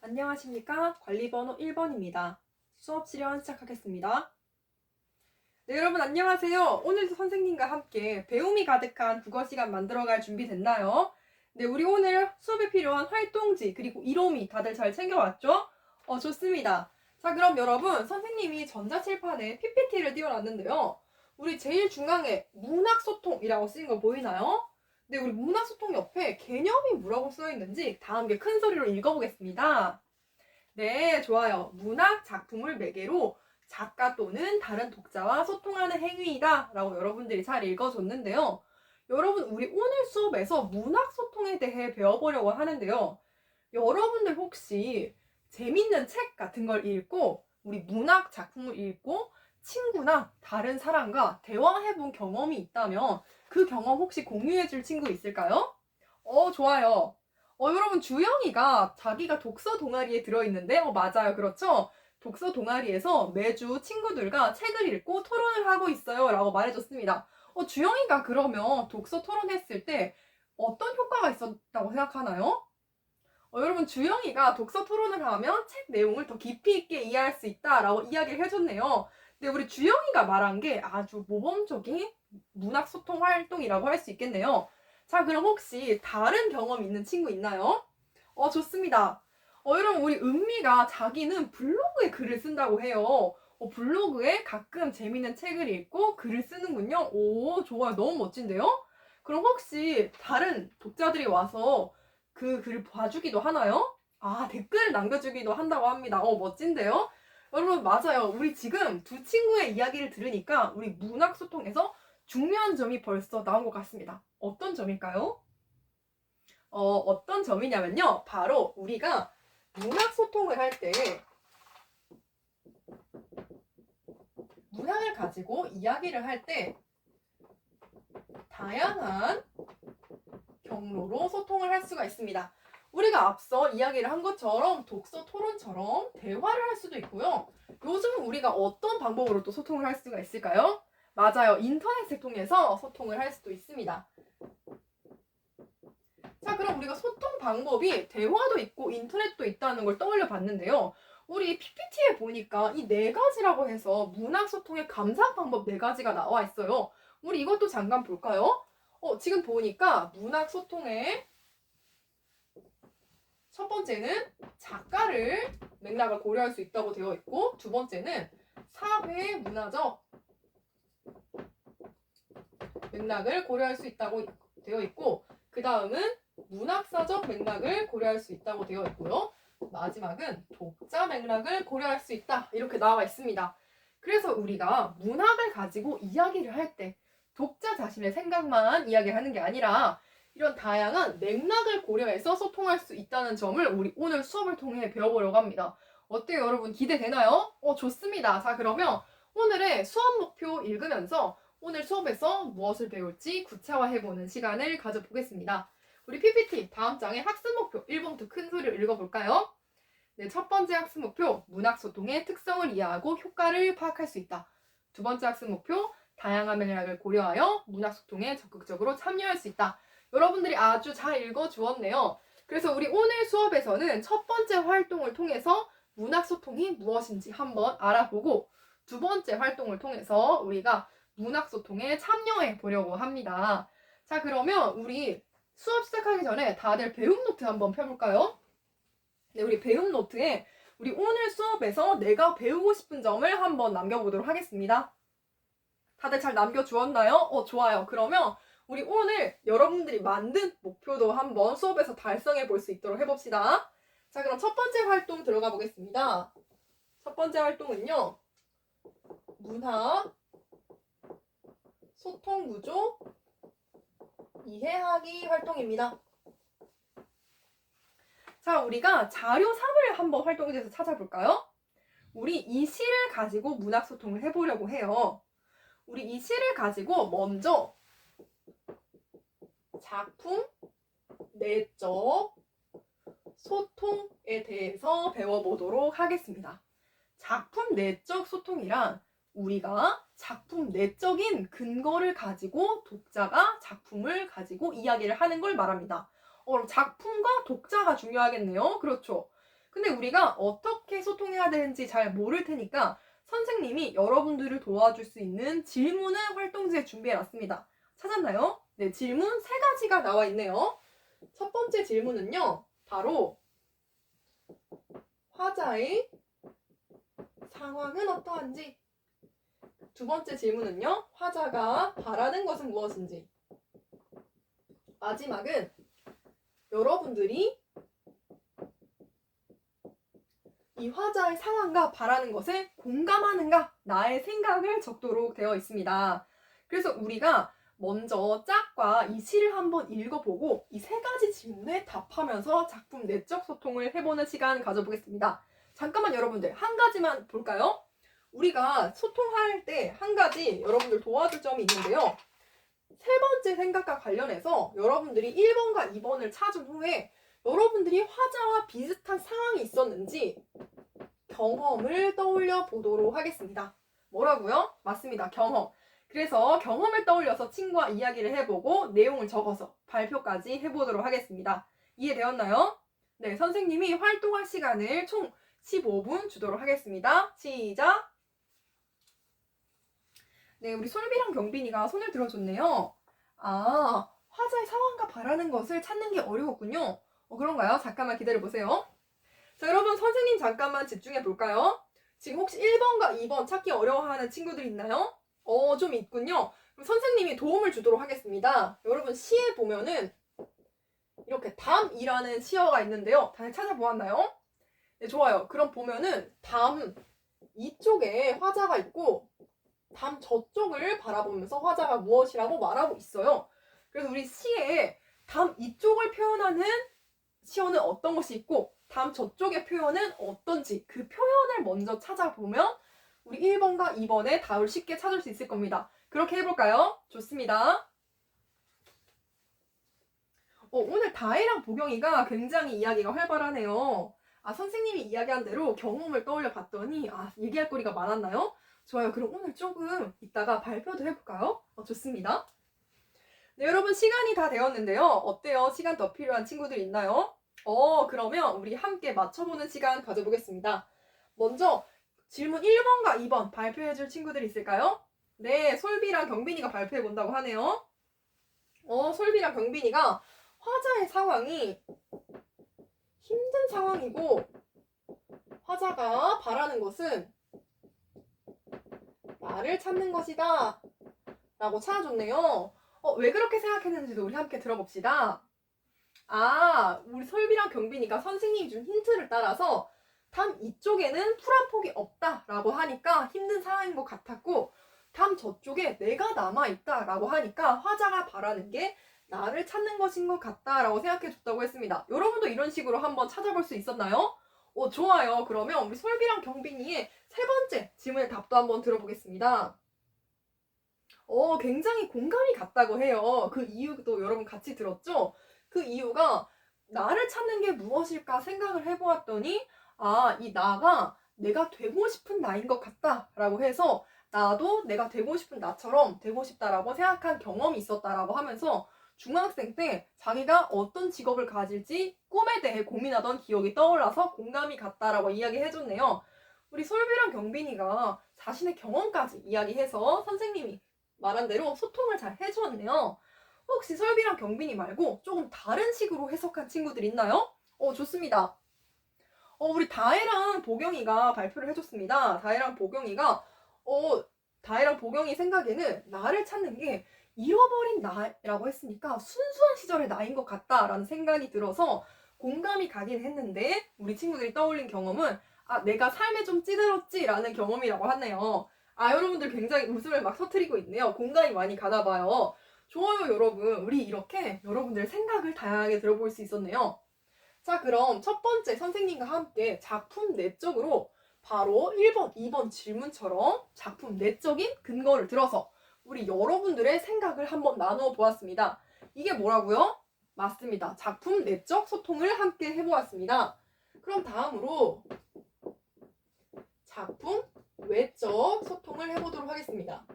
안녕하십니까? 관리번호 1번입니다. 수업 실현 시작하겠습니다. 네, 여러분 안녕하세요. 오늘도 선생님과 함께 배움이 가득한 국어 시간 만들어갈 준비 됐나요? 네, 우리 오늘 수업에 필요한 활동지 그리고 이로미 다들 잘 챙겨왔죠? 좋습니다. 자, 그럼 여러분 선생님이 전자칠판에 PPT를 띄워놨는데요. 우리 제일 중앙에 문학소통이라고 쓰인 거 보이나요? 네, 우리 문학소통 옆에 개념이 뭐라고 써있는지 다 함께 큰 소리로 읽어보겠습니다. 네, 좋아요. 문학 작품을 매개로 작가 또는 다른 독자와 소통하는 행위이다 라고 여러분들이 잘 읽어줬는데요. 여러분, 우리 오늘 수업에서 문학 소통에 대해 배워보려고 하는데요. 여러분들 혹시 재밌는 책 같은 걸 읽고 우리 문학 작품을 읽고 친구나 다른 사람과 대화해본 경험이 있다면 그 경험 혹시 공유해줄 친구 있을까요? 좋아요. 여러분 주영이가 자기가 독서 동아리에 들어있는데 맞아요. 그렇죠? 독서 동아리에서 매주 친구들과 책을 읽고 토론을 하고 있어요 라고 말해줬습니다. 주영이가 그러면 독서 토론했을 때 어떤 효과가 있었다고 생각하나요? 여러분 주영이가 독서 토론을 하면 책 내용을 더 깊이 있게 이해할 수 있다라고 이야기를 해줬네요. 근데 우리 주영이가 말한 게 아주 모범적인 문학 소통 활동이라고 할 수 있겠네요. 자, 그럼 혹시 다른 경험 있는 친구 있나요? 좋습니다. 여러분 우리 은미가 자기는 블로그에 글을 쓴다고 해요. 블로그에 가끔 재밌는 책을 읽고 글을 쓰는군요. 오, 좋아요. 너무 멋진데요? 그럼 혹시 다른 독자들이 와서 그 글을 봐주기도 하나요? 댓글을 남겨주기도 한다고 합니다. 멋진데요? 여러분 맞아요. 우리 지금 두 친구의 이야기를 들으니까 우리 문학 소통에서 중요한 점이 벌써 나온 것 같습니다. 어떤 점일까요? 어떤 점이냐면요. 바로 우리가 문학 소통을 할 때 문학을 가지고 이야기를 할 때 다양한 경로로 소통을 할 수가 있습니다. 우리가 앞서 이야기를 한 것처럼 독서 토론처럼 대화를 할 수도 있고요. 요즘 우리가 어떤 방법으로 또 소통을 할 수가 있을까요? 맞아요. 인터넷을 통해서 소통을 할 수도 있습니다. 자, 그럼 우리가 소통 방법이 대화도 있고 인터넷도 있다는 걸 떠올려 봤는데요. 우리 PPT에 보니까 이 네 가지라고 해서 문학 소통의 감상 방법 네 가지가 나와 있어요. 우리 이것도 잠깐 볼까요? 지금 보니까 문학 소통의 첫 번째는 작가를 맥락을 고려할 수 있다고 되어 있고, 두 번째는 사회 문화적 맥락을 고려할 수 있다고 되어 있고, 그 다음은 문학사적 맥락을 고려할 수 있다고 되어 있고요. 마지막은 독자 맥락을 고려할 수 있다. 이렇게 나와 있습니다. 그래서 우리가 문학을 가지고 이야기를 할 때 독자 자신의 생각만 이야기하는 게 아니라 이런 다양한 맥락을 고려해서 소통할 수 있다는 점을 우리 오늘 수업을 통해 배워보려고 합니다. 어때요, 여러분? 기대되나요? 좋습니다. 자, 그러면 오늘의 수업 목표 읽으면서 오늘 수업에서 무엇을 배울지 구체화해보는 시간을 가져보겠습니다. 우리 PPT 다음 장의 학습 목표 1번부터 큰 소리로 읽어볼까요? 네, 첫 번째 학습 목표, 문학 소통의 특성을 이해하고 효과를 파악할 수 있다. 두 번째 학습 목표, 다양한 맥락을 고려하여 문학 소통에 적극적으로 참여할 수 있다. 여러분들이 아주 잘 읽어주었네요. 그래서 우리 오늘 수업에서는 첫 번째 활동을 통해서 문학 소통이 무엇인지 한번 알아보고 두 번째 활동을 통해서 우리가 문학 소통에 참여해 보려고 합니다. 자, 그러면 우리 수업 시작하기 전에 다들 배움 노트 한번 펴볼까요? 네, 우리 배움 노트에 우리 오늘 수업에서 내가 배우고 싶은 점을 한번 남겨보도록 하겠습니다. 다들 잘 남겨주었나요? 좋아요. 그러면 우리 오늘 여러분들이 만든 목표도 한번 수업에서 달성해 볼 수 있도록 해봅시다. 자, 그럼 첫 번째 활동 들어가 보겠습니다. 첫 번째 활동은요. 문학 소통 구조 이해하기 활동입니다. 자, 우리가 자료 3을 한번 활동에서 찾아볼까요? 우리 이 시를 가지고 문학 소통을 해보려고 해요. 우리 이 시를 가지고 먼저 작품, 내적, 소통에 대해서 배워보도록 하겠습니다. 작품 내적 소통이란 우리가 작품 내적인 근거를 가지고 독자가 작품을 가지고 이야기를 하는 걸 말합니다. 그럼 작품과 독자가 중요하겠네요. 그렇죠. 근데 우리가 어떻게 소통해야 되는지 잘 모를 테니까 선생님이 여러분들을 도와줄 수 있는 질문을 활동지에 준비해놨습니다. 찾았나요? 네, 질문 3가지가 나와 있네요. 첫 번째 질문은요, 바로 화자의 상황은 어떠한지. 두 번째 질문은요, 화자가 바라는 것은 무엇인지. 마지막은 여러분들이 이 화자의 상황과 바라는 것에 공감하는가, 나의 생각을 적도록 되어 있습니다. 그래서 우리가 먼저 짝과 이 시를 한번 읽어보고 이 3가지 질문에 답하면서 작품 내적 소통을 해보는 시간 가져보겠습니다. 잠깐만 여러분들 한 가지만 볼까요? 우리가 소통할 때 한 가지 여러분들 도와줄 점이 있는데요. 3번째 생각과 관련해서 여러분들이 1번과 2번을 찾은 후에 여러분들이 화자와 비슷한 상황이 있었는지 경험을 떠올려 보도록 하겠습니다. 뭐라고요? 맞습니다. 경험. 그래서 경험을 떠올려서 친구와 이야기를 해보고 내용을 적어서 발표까지 해보도록 하겠습니다. 이해되었나요? 네, 선생님이 활동할 시간을 총 15분 주도록 하겠습니다. 시작! 네, 우리 솔비랑 경빈이가 손을 들어줬네요. 아, 화자의 상황과 바라는 것을 찾는 게 어려웠군요. 그런가요? 잠깐만 기다려보세요. 자, 여러분 선생님 잠깐만 집중해 볼까요? 지금 혹시 1번과 2번 찾기 어려워하는 친구들 있나요? 좀 있군요. 그럼 선생님이 도움을 주도록 하겠습니다. 여러분 시에 보면은 이렇게 담이라는 시어가 있는데요. 다들 찾아보았나요? 네, 좋아요. 그럼 보면은 담 이쪽에 화자가 있고 담 저쪽을 바라보면서 화자가 무엇이라고 말하고 있어요. 그래서 우리 시에 담 이쪽을 표현하는 시어는 어떤 것이 있고 담 저쪽의 표현은 어떤지 그 표현을 먼저 찾아보면 우리 1번과 2번의 답을 쉽게 찾을 수 있을 겁니다. 그렇게 해볼까요? 좋습니다. 오늘 다혜랑 보경이가 굉장히 이야기가 활발하네요. 선생님이 이야기한 대로 경험을 떠올려 봤더니 얘기할 거리가 많았나요? 좋아요. 그럼 오늘 조금 이따가 발표도 해볼까요? 좋습니다. 네, 여러분 시간이 다 되었는데요. 어때요? 시간 더 필요한 친구들 있나요? 그러면 우리 함께 맞춰보는 시간 가져보겠습니다. 먼저 질문 1번과 2번 발표해줄 친구들 있을까요? 네, 솔비랑 경빈이가 발표해본다고 하네요. 솔비랑 경빈이가 화자의 상황이 힘든 상황이고 화자가 바라는 것은 나를 찾는 것이다 라고 찾아줬네요. 왜 그렇게 생각했는지도 우리 함께 들어봅시다. 우리 솔비랑 경빈이가 선생님이 준 힌트를 따라서 담 이쪽에는 풀한 폭이 없다라고 하니까 힘든 상황인 것 같았고 담 저쪽에 내가 남아있다라고 하니까 화자가 바라는 게 나를 찾는 것인 것 같다라고 생각해 줬다고 했습니다. 여러분도 이런 식으로 한번 찾아볼 수 있었나요? 좋아요. 그러면 우리 솔비랑 경빈이의 3번째 질문의 답도 한번 들어보겠습니다. 굉장히 공감이 갔다고 해요. 그 이유도 여러분 같이 들었죠? 그 이유가 나를 찾는 게 무엇일까 생각을 해보았더니 이 나가 내가 되고 싶은 나인 것 같다라고 해서 나도 내가 되고 싶은 나처럼 되고 싶다라고 생각한 경험이 있었다라고 하면서 중학생 때 자기가 어떤 직업을 가질지 꿈에 대해 고민하던 기억이 떠올라서 공감이 갔다라고 이야기해줬네요. 우리 솔비랑 경빈이가 자신의 경험까지 이야기해서 선생님이 말한 대로 소통을 잘 해주었네요. 혹시 솔비랑 경빈이 말고 조금 다른 식으로 해석한 친구들 있나요? 좋습니다. 우리 다혜랑 보경이가 발표를 해줬습니다. 다혜랑 보경이가 다혜랑 보경이 생각에는 나를 찾는 게 잃어버린 나라고 했으니까 순수한 시절의 나인 것 같다라는 생각이 들어서 공감이 가긴 했는데 우리 친구들이 떠올린 경험은 내가 삶에 좀 찌들었지라는 경험이라고 하네요. 여러분들 굉장히 웃음을 막 터뜨리고 있네요. 공감이 많이 가나 봐요. 좋아요, 여러분. 우리 이렇게 여러분들의 생각을 다양하게 들어볼 수 있었네요. 자, 그럼 첫 번째 선생님과 함께 작품 내적으로 바로 1번, 2번 질문처럼 작품 내적인 근거를 들어서 우리 여러분들의 생각을 한번 나누어 보았습니다. 이게 뭐라고요? 맞습니다. 작품 내적 소통을 함께 해보았습니다. 그럼 다음으로 작품 외적 소통을 해보도록 하겠습니다.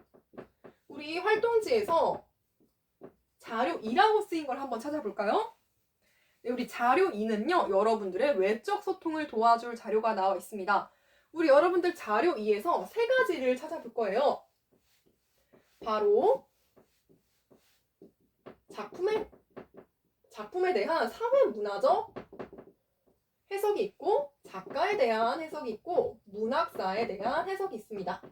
우리 활동지에서 자료 2라고 쓰인 걸 한번 찾아볼까요? 네, 우리 우리 자료 2는요, 여러분들의 외적 소통을 도와줄 자료가 나와 있습니다. 우리 여러분들 자료 2에서 세 가지를 찾아볼 거예요. 바로 작품에 대한 사회문화적 해석이 있고, 작가에 대한 해석이 있고, 문학사에 대한 해석이 있습니다.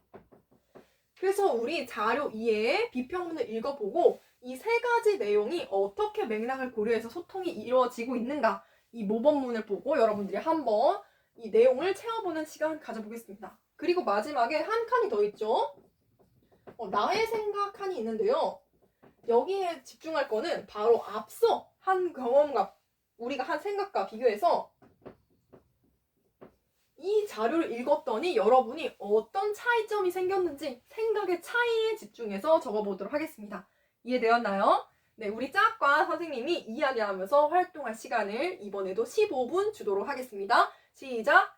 그래서 우리 자료 2의 비평문을 읽어보고 이 세 가지 내용이 어떻게 맥락을 고려해서 소통이 이루어지고 있는가, 이 모범문을 보고 여러분들이 한번 이 내용을 채워보는 시간 가져보겠습니다. 그리고 마지막에 한 칸이 더 있죠. 나의 생각 칸이 있는데요. 여기에 집중할 거는 바로 앞서 한 경험과 우리가 한 생각과 비교해서 이 자료를 읽었더니 여러분이 어떤 차이점이 생겼는지 생각의 차이에 집중해서 적어보도록 하겠습니다. 이해되었나요? 네, 우리 짝과 선생님이 이야기하면서 활동할 시간을 이번에도 15분 주도록 하겠습니다. 시작!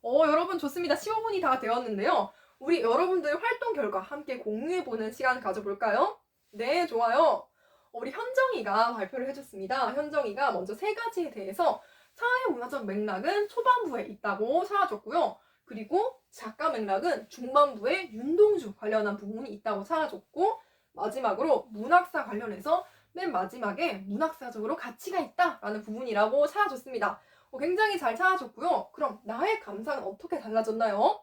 여러분 좋습니다. 15분이 다 되었는데요. 우리 여러분들 활동 결과 함께 공유해보는 시간 가져볼까요? 네, 좋아요. 우리 현정이가 발표를 해줬습니다. 현정이가 먼저 세 가지에 대해서 사회문화적 맥락은 초반부에 있다고 찾아줬고요. 그리고 작가 맥락은 중반부에 윤동주 관련한 부분이 있다고 찾아줬고, 마지막으로 문학사 관련해서 맨 마지막에 문학사적으로 가치가 있다라는 부분이라고 찾아줬습니다. 굉장히 잘 찾아줬고요. 그럼 나의 감상은 어떻게 달라졌나요?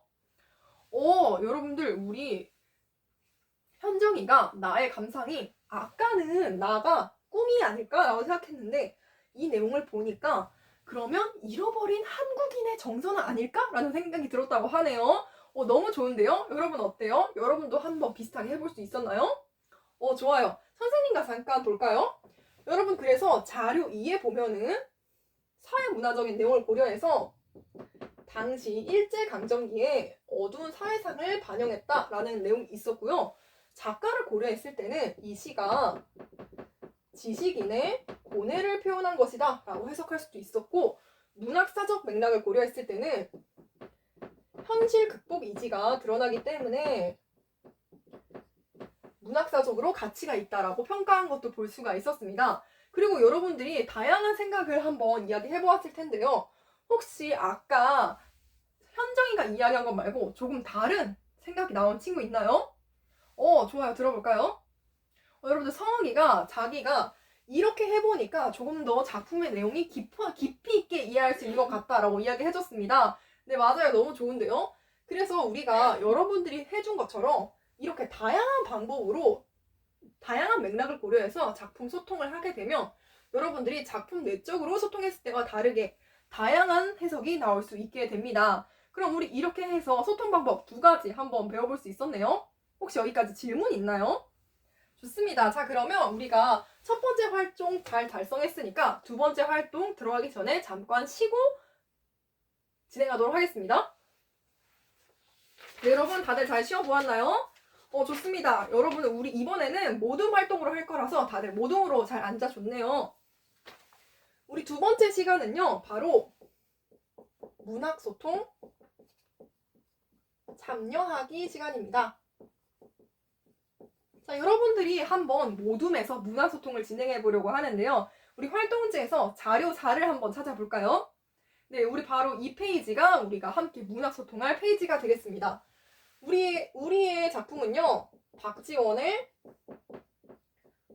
여러분들 우리 현정이가 나의 감상이 아까는 나가 꿈이 아닐까라고 생각했는데 이 내용을 보니까 그러면 잃어버린 한국인의 정서는 아닐까라는 생각이 들었다고 하네요. 너무 좋은데요? 여러분 어때요? 여러분도 한번 비슷하게 해볼 수 있었나요? 좋아요. 선생님과 잠깐 볼까요? 여러분 그래서 자료 2에 보면은 사회문화적인 내용을 고려해서 당시 일제강점기에 어두운 사회상을 반영했다라는 내용이 있었고요. 작가를 고려했을 때는 이 시가 지식인의 고뇌를 표현한 것이다 라고 해석할 수도 있었고, 문학사적 맥락을 고려했을 때는 현실 극복 의지가 드러나기 때문에 문학사적으로 가치가 있다라고 평가한 것도 볼 수가 있었습니다. 그리고 여러분들이 다양한 생각을 한번 이야기해 보았을 텐데요. 혹시 아까 현정이가 이야기한 것 말고 조금 다른 생각이 나온 친구 있나요? 좋아요. 들어볼까요? 여러분들 성욱이가 자기가 이렇게 해보니까 조금 더 작품의 내용이 깊이 있게 이해할 수 있는 것 같다라고 이야기해줬습니다. 네, 맞아요. 너무 좋은데요? 그래서 우리가 여러분들이 해준 것처럼 이렇게 다양한 방법으로 다양한 맥락을 고려해서 작품 소통을 하게 되면 여러분들이 작품 내적으로 소통했을 때와 다르게 다양한 해석이 나올 수 있게 됩니다. 그럼 우리 이렇게 해서 소통 방법 2가지 한번 배워볼 수 있었네요. 혹시 여기까지 질문 있나요? 좋습니다. 자, 그러면 우리가 첫 번째 활동 잘 달성했으니까 두 번째 활동 들어가기 전에 잠깐 쉬고 진행하도록 하겠습니다. 네, 여러분 다들 잘 쉬어보았나요? 좋습니다. 여러분 우리 이번에는 모둠 활동으로 할 거라서 다들 모둠으로 잘 앉아줬네요. 우리 두 번째 시간은요, 바로 문학소통 참여하기 시간입니다. 자, 여러분들이 한번 모둠에서 문학소통을 진행해 보려고 하는데요. 우리 활동지에서 자료 4를 한번 찾아볼까요? 네, 우리 바로 이 페이지가 우리가 함께 문학소통할 페이지가 되겠습니다. 우리의 작품은요, 박지원의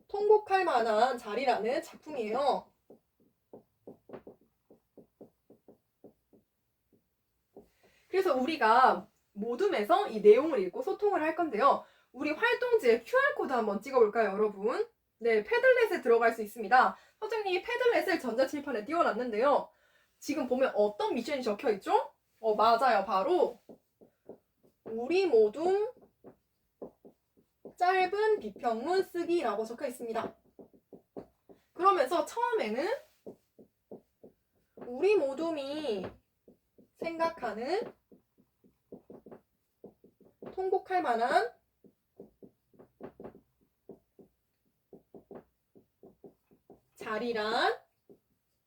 통곡할 만한 자리라는 작품이에요. 그래서 우리가 모둠에서 이 내용을 읽고 소통을 할 건데요. 우리 활동지에 QR코드 한번 찍어볼까요, 여러분? 네, 패들렛에 들어갈 수 있습니다. 선생님이 패들렛을 전자칠판에 띄워놨는데요. 지금 보면 어떤 미션이 적혀있죠? 맞아요. 바로 우리 모둠 짧은 비평문 쓰기라고 적혀있습니다. 그러면서 처음에는 우리 모둠이 생각하는 통곡할 만한 자리란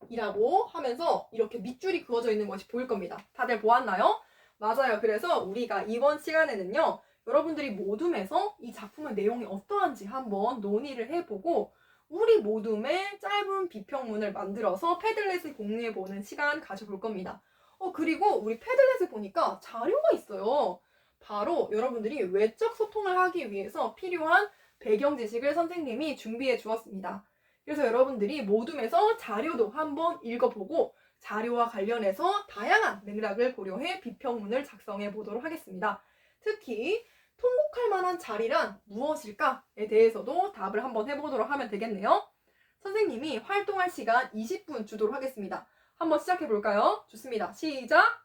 이라고 하면서 이렇게 밑줄이 그어져 있는 것이 보일 겁니다. 다들 보았나요? 맞아요. 그래서 우리가 이번 시간에는요, 여러분들이 모둠에서 이 작품의 내용이 어떠한지 한번 논의를 해보고 우리 모둠의 짧은 비평문을 만들어서 패들렛을 공유해보는 시간 가져볼 겁니다. 그리고 우리 패들렛을 보니까 자료가 있어요. 바로 여러분들이 외적 소통을 하기 위해서 필요한 배경 지식을 선생님이 준비해 주었습니다. 그래서 여러분들이 모둠에서 자료도 한번 읽어보고 자료와 관련해서 다양한 맥락을 고려해 비평문을 작성해 보도록 하겠습니다. 특히 통곡할 만한 자리란 무엇일까에 대해서도 답을 한번 해보도록 하면 되겠네요. 선생님이 활동할 시간 20분 주도록 하겠습니다. 한번 시작해 볼까요? 좋습니다. 시작!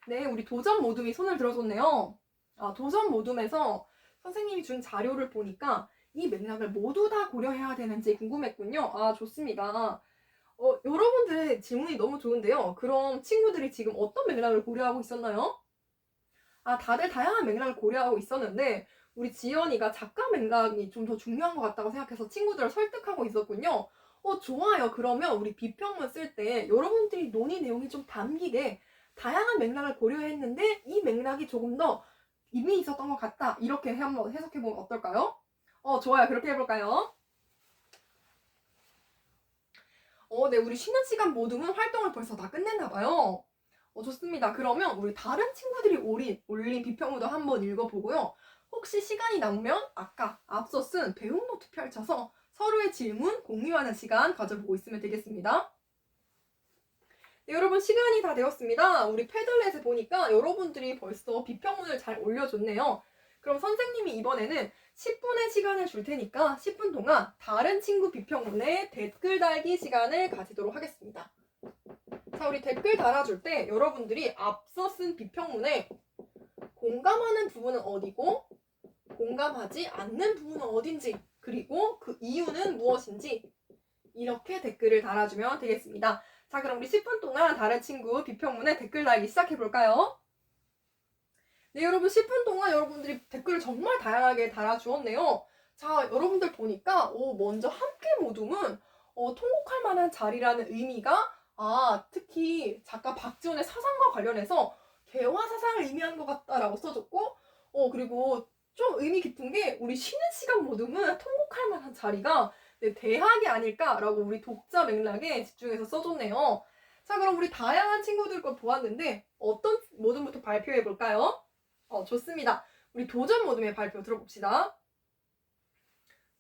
네, 우리 도전 모둠이 손을 들어줬네요. 도전 모둠에서 선생님이 준 자료를 보니까 이 맥락을 모두 다 고려해야 되는지 궁금했군요. 좋습니다. 여러분들의 질문이 너무 좋은데요. 그럼 친구들이 지금 어떤 맥락을 고려하고 있었나요? 다들 다양한 맥락을 고려하고 있었는데 우리 지연이가 작가 맥락이 좀 더 중요한 것 같다고 생각해서 친구들을 설득하고 있었군요. 좋아요. 그러면 우리 비평문 쓸 때 여러분들이 논의 내용이 좀 담기게 다양한 맥락을 고려했는데 이 맥락이 조금 더 의미 있었던 것 같다. 이렇게 한번 해석해보면 어떨까요? 좋아요. 그렇게 해볼까요? 네. 우리 쉬는 시간 모둠은 활동을 벌써 다 끝냈나봐요. 좋습니다. 그러면 우리 다른 친구들이 올린 비평문도 한번 읽어보고요. 혹시 시간이 남으면 아까 앞서 쓴 배움 노트 펼쳐서 서로의 질문 공유하는 시간 가져보고 있으면 되겠습니다. 네, 여러분 시간이 다 되었습니다. 우리 패들렛에 보니까 여러분들이 벌써 비평문을 잘 올려줬네요. 그럼 선생님이 이번에는 10분의 시간을 줄 테니까 10분 동안 다른 친구 비평문에 댓글 달기 시간을 가지도록 하겠습니다. 자, 우리 댓글 달아줄 때 여러분들이 앞서 쓴 비평문에 공감하는 부분은 어디고 공감하지 않는 부분은 어딘지 그리고 그 이유는 무엇인지 이렇게 댓글을 달아주면 되겠습니다. 자, 그럼 우리 10분 동안 다른 친구 비평문에 댓글 달기 시작해볼까요? 네, 여러분 10분 동안 여러분들이 댓글을 정말 다양하게 달아주었네요. 자, 여러분들 보니까 먼저 함께 모둠은 통곡할 만한 자리라는 의미가 특히 작가 박지원의 사상과 관련해서 개화 사상을 의미하는 것 같다라고 써줬고 그리고 좀 의미 깊은 게 우리 쉬는 시간 모둠은 통곡할 만한 자리가 대학이 아닐까라고 우리 독자 맥락에 집중해서 써줬네요. 자, 그럼 우리 다양한 친구들 걸 보았는데 어떤 모둠부터 발표해 볼까요? 좋습니다. 우리 도전 모둠의 발표 들어봅시다.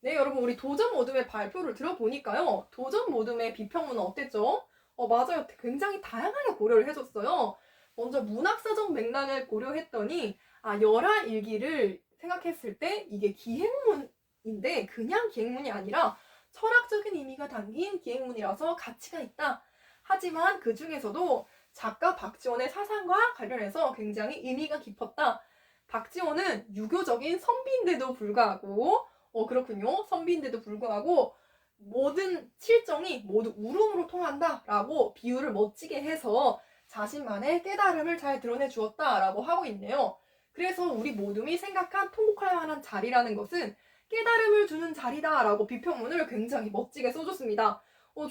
네, 여러분 우리 도전 모둠의 발표를 들어보니까요. 도전 모둠의 비평문은 어땠죠? 맞아요. 굉장히 다양하게 고려를 해줬어요. 먼저 문학사적 맥락을 고려했더니 열하일기를 생각했을 때 이게 기행문인데 그냥 기행문이 아니라 철학적인 의미가 담긴 기행문이라서 가치가 있다. 하지만 그 중에서도 작가 박지원의 사상과 관련해서 굉장히 의미가 깊었다. 박지원은 유교적인 선비인데도 불구하고 그렇군요. 선비인데도 불구하고 모든 실정이 모두 울음으로 통한다라고 비유를 멋지게 해서 자신만의 깨달음을 잘 드러내 주었다라고 하고 있네요. 그래서 우리 모둠이 생각한 통곡할 만한 자리라는 것은 깨달음을 주는 자리다라고 비평문을 굉장히 멋지게 써줬습니다.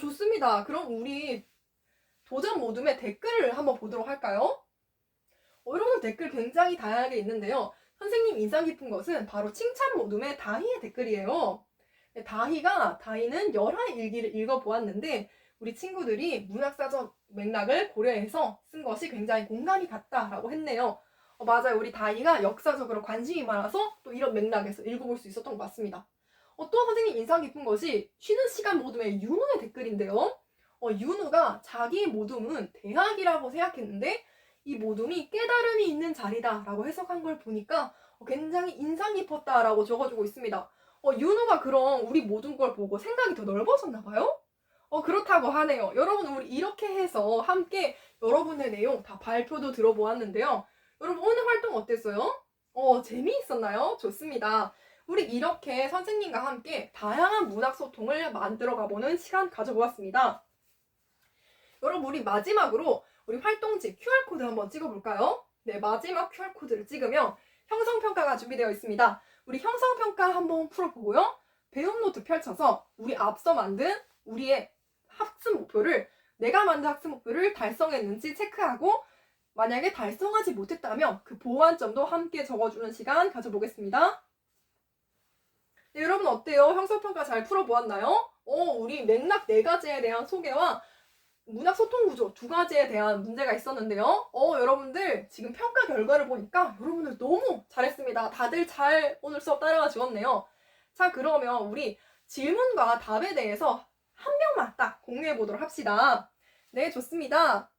좋습니다. 그럼 우리 도전 모둠의 댓글을 한번 보도록 할까요? 여러분 댓글 굉장히 다양하게 있는데요. 선생님 인상 깊은 것은 바로 칭찬 모둠의 다희의 댓글이에요. 다희는 열하일기를 읽어보았는데 우리 친구들이 문학사적 맥락을 고려해서 쓴 것이 굉장히 공감이 갔다라고 했네요. 맞아요. 우리 다희가 역사적으로 관심이 많아서 또 이런 맥락에서 읽어볼 수 있었던 것 같습니다. 또 선생님 인상 깊은 것이 쉬는 시간 모둠의 윤우의 댓글인데요. 윤우가 자기 모둠은 대학이라고 생각했는데 이 모둠이 깨달음이 있는 자리다라고 해석한 걸 보니까 굉장히 인상 깊었다라고 적어주고 있습니다. 윤우가 그럼 우리 모둠 걸 보고 생각이 더 넓어졌나 봐요? 그렇다고 하네요. 여러분 우리 이렇게 해서 함께 여러분의 내용 다 발표도 들어보았는데요. 여러분 오늘 활동 어땠어요? 재미있었나요? 좋습니다. 우리 이렇게 선생님과 함께 다양한 문학 소통을 만들어 가보는 시간 가져보았습니다. 여러분 우리 마지막으로 우리 활동지 QR코드 한번 찍어볼까요? 네, 마지막 QR코드를 찍으면 형성평가가 준비되어 있습니다. 우리 형성평가 한번 풀어보고요. 배움노트 펼쳐서 우리 앞서 만든 우리의 학습 목표를 내가 만든 학습 목표를 달성했는지 체크하고 만약에 달성하지 못했다면 그 보완점도 함께 적어주는 시간 가져보겠습니다. 네, 여러분 어때요? 형성평가 잘 풀어보았나요? 우리 맥락 4가지에 대한 소개와 문학 소통 구조 2가지에 대한 문제가 있었는데요. 여러분들 지금 평가 결과를 보니까 여러분들 너무 잘했습니다. 다들 잘 오늘 수업 따라가 주었네요. 자, 그러면 우리 질문과 답에 대해서 한 명만 딱 공유해 보도록 합시다. 네, 좋습니다.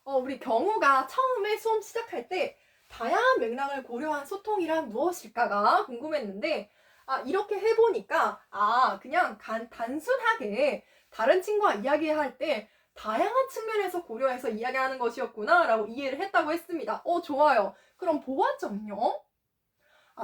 우리 경우가 처음에 수업 시작할 때 다양한 맥락을 고려한 소통이란 무엇일까가 궁금했는데 이렇게 해보니까 그냥 단순하게 다른 친구와 이야기할 때 다양한 측면에서 고려해서 이야기하는 것이었구나 라고 이해를 했다고 했습니다. 좋아요. 그럼 보완점요?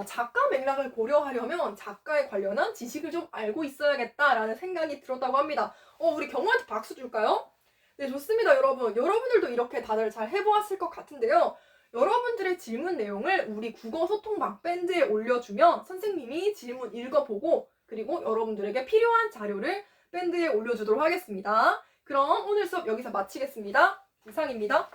작가 맥락을 고려하려면 작가에 관련한 지식을 좀 알고 있어야겠다라는 생각이 들었다고 합니다. 우리 경우한테 박수 줄까요? 네, 좋습니다, 여러분. 여러분들도 이렇게 다들 잘 해보았을 것 같은데요. 여러분들의 질문 내용을 우리 국어 소통방 밴드에 올려주면 선생님이 질문 읽어보고 그리고 여러분들에게 필요한 자료를 밴드에 올려주도록 하겠습니다. 그럼 오늘 수업 여기서 마치겠습니다. 이상입니다.